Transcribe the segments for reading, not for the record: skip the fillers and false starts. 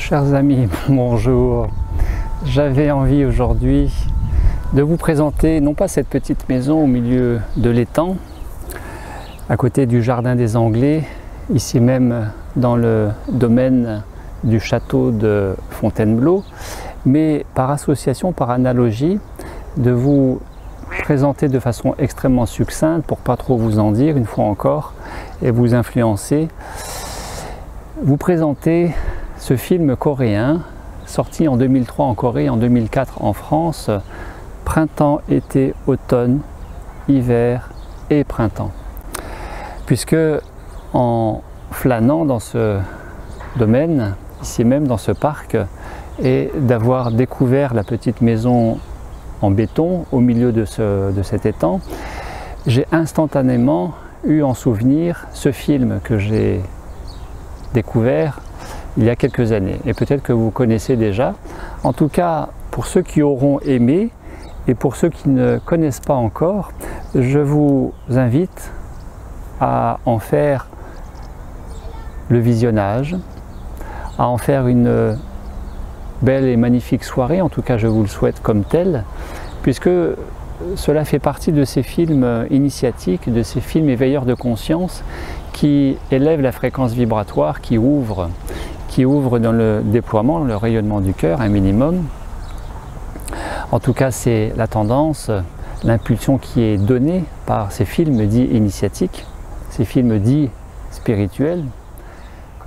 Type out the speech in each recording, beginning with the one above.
Chers amis, bonjour. J'avais envie aujourd'hui de vous présenter non pas cette petite maison au milieu de l'étang, à côté du jardin des Anglais, ici même dans le domaine du château de Fontainebleau, mais par association, par analogie, de vous présenter de façon extrêmement succincte, pour pas trop vous en dire une fois encore, et vous influencer, vous présenter ce film coréen, sorti en 2003 en Corée et en 2004 en France, printemps, été, automne, hiver et printemps. Puisque en flânant dans ce domaine, ici même dans ce parc, et d'avoir découvert la petite maison en béton au milieu de cet étang, j'ai instantanément eu en souvenir ce film que j'ai découvert il y a quelques années, et peut-être que vous connaissez déjà. En tout cas, pour ceux qui auront aimé et pour ceux qui ne connaissent pas encore, je vous invite à en faire le visionnage, à en faire une belle et magnifique soirée, en tout cas je vous le souhaite comme tel, puisque cela fait partie de ces films initiatiques, de ces films éveilleurs de conscience qui élèvent la fréquence vibratoire, qui ouvrent dans le déploiement, le rayonnement du cœur, un minimum. En tout cas, c'est la tendance, l'impulsion qui est donnée par ces films dits initiatiques, ces films dits spirituels,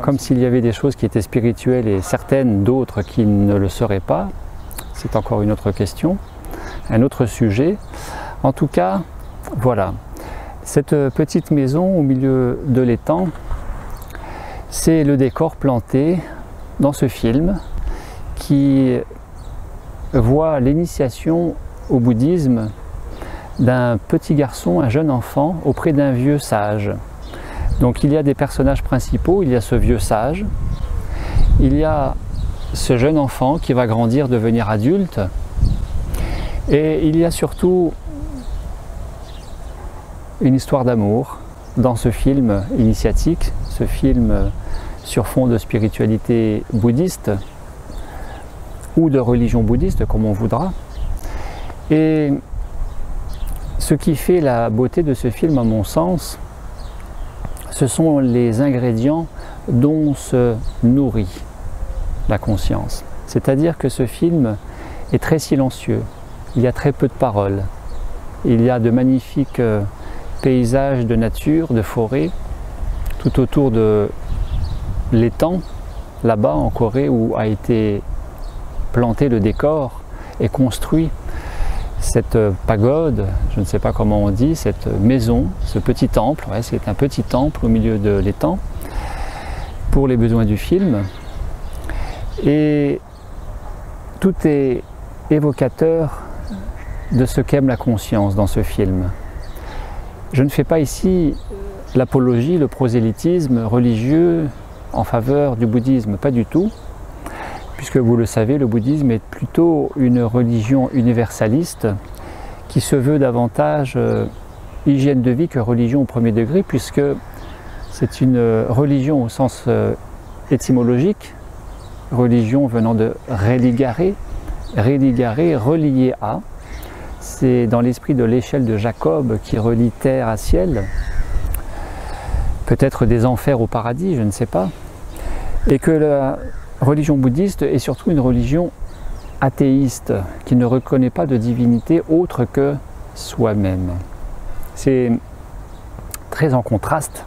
comme s'il y avait des choses qui étaient spirituelles et certaines d'autres qui ne le seraient pas. C'est encore une autre question, un autre sujet. En tout cas, voilà, cette petite maison au milieu de l'étang, c'est le décor planté dans ce film qui voit l'initiation au bouddhisme d'un petit garçon, un jeune enfant, auprès d'un vieux sage. Donc il y a des personnages principaux, il y a ce vieux sage, il y a ce jeune enfant qui va grandir, devenir adulte, et il y a surtout une histoire d'amour dans ce film initiatique, ce film sur fond de spiritualité bouddhiste ou de religion bouddhiste, comme on voudra. Et ce qui fait la beauté de ce film, à mon sens, ce sont les ingrédients dont se nourrit la conscience. C'est-à-dire que ce film est très silencieux, il y a très peu de paroles, il y a de magnifiques paysages de nature, de forêt, tout autour de l'étang, là-bas en Corée, où a été planté le décor et construit cette pagode, je ne sais pas comment on dit, cette maison, ce petit temple, ouais, c'est un petit temple au milieu de l'étang, pour les besoins du film. Et tout est évocateur de ce qu'aime la conscience dans ce film. Je ne fais pas ici l'apologie, le prosélytisme religieux en faveur du bouddhisme, pas du tout, puisque vous le savez, le bouddhisme est plutôt une religion universaliste qui se veut davantage hygiène de vie que religion au premier degré, puisque c'est une religion au sens étymologique, religion venant de religare, relié à. C'est dans l'esprit de l'échelle de Jacob qui relie terre à ciel, peut-être des enfers au paradis, je ne sais pas, et que la religion bouddhiste est surtout une religion athéiste qui ne reconnaît pas de divinité autre que soi-même. C'est très en contraste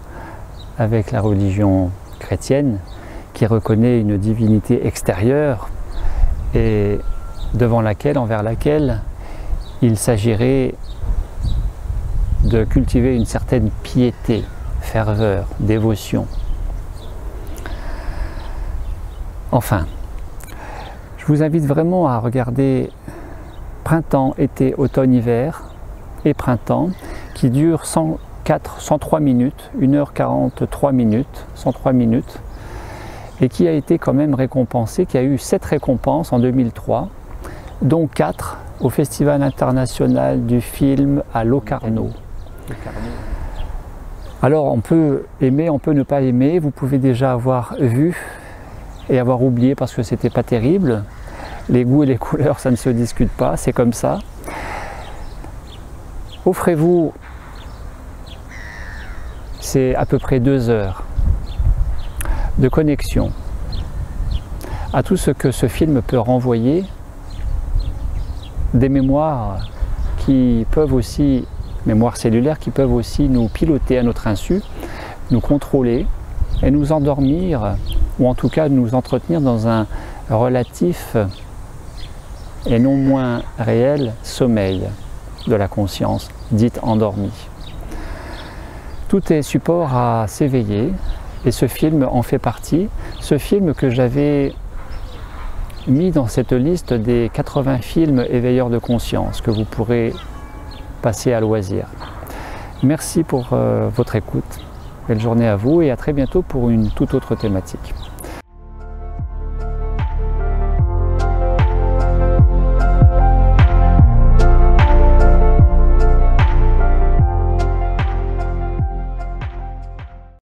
avec la religion chrétienne qui reconnaît une divinité extérieure et devant laquelle, envers laquelle, il s'agirait de cultiver une certaine piété, ferveur, dévotion. Enfin, je vous invite vraiment à regarder printemps, été, automne, hiver et printemps, qui dure 103 minutes, 1h43 minutes, 103 minutes, et qui a été quand même récompensé, qui a eu 7 récompenses en 2003, dont 4 au Festival international du film à Locarno. Alors on peut aimer, on peut ne pas aimer, vous pouvez déjà avoir vu et avoir oublié parce que c'était pas terrible. Les goûts et les couleurs, ça ne se discute pas, c'est comme ça. Offrez-vous, c'est à peu près 2 heures de connexion à tout ce que ce film peut renvoyer, des mémoires qui peuvent aussi, mémoires cellulaires qui peuvent aussi nous piloter à notre insu, nous contrôler et nous endormir, ou en tout cas nous entretenir dans un relatif et non moins réel sommeil de la conscience, dite endormie. Tout est support à s'éveiller et ce film en fait partie. Ce film que j'avais mis dans cette liste des 80 films éveilleurs de conscience que vous pourrez passer à loisir. Merci pour votre écoute. Belle journée à vous et à très bientôt pour une toute autre thématique.